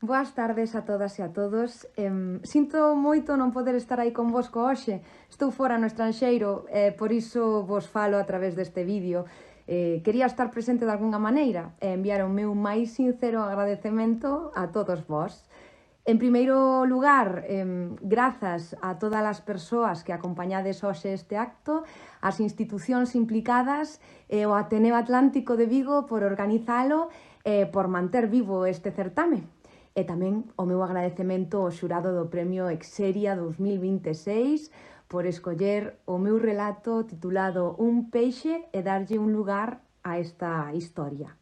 Boas tardes a todas e a todos. Sinto moito non poder estar aí convosco hoxe. Estou fora no estranxeiro, por iso vos falo a través deste vídeo. Quería estar presente de algunha maneira e enviar o meu máis sincero agradecemento a todos vós. En primeiro lugar, grazas a todas as persoas que acompañades hoxe este acto, as institucións implicadas e o Ateneo Atlántico de Vigo por organizalo e por manter vivo este certame. E tamén o meu agradecemento ao xurado do Premio Exeria 2026 por escoller o meu relato titulado Un peixe e darlle un lugar a esta historia.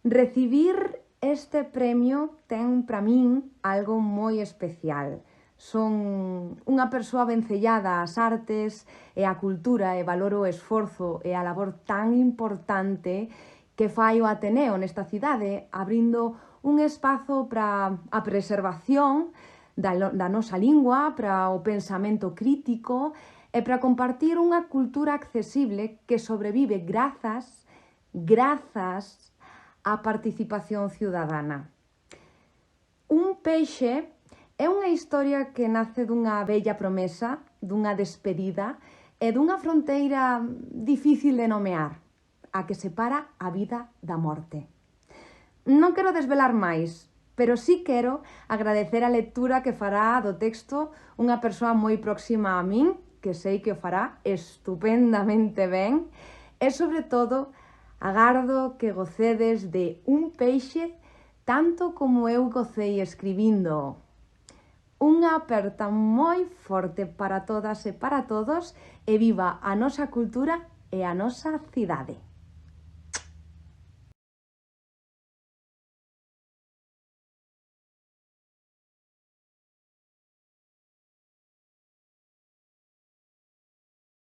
Recibir este premio ten para min algo moi especial. Son unha persoa vencellada ás artes e á cultura e valoro o esforzo e a labor tan importante que fai o Ateneo nesta cidade, abrindo un espazo para a preservación da nosa lingua, para o pensamento crítico e para compartir unha cultura accesible que sobrevive grazas á participación ciudadana. Un peixe é unha historia que nace dunha bella promesa, dunha despedida e dunha fronteira difícil de nomear, a que separa a vida da morte. Non quero desvelar máis, pero sí quero agradecer a lectura que fará do texto unha persoa moi próxima a min, que sei que o fará estupendamente ben, e sobre todo agardo que gocedes de Un peixe tanto como eu gocei escribindo. Unha aperta moi forte para todas e para todos e viva a nosa cultura e a nosa cidade.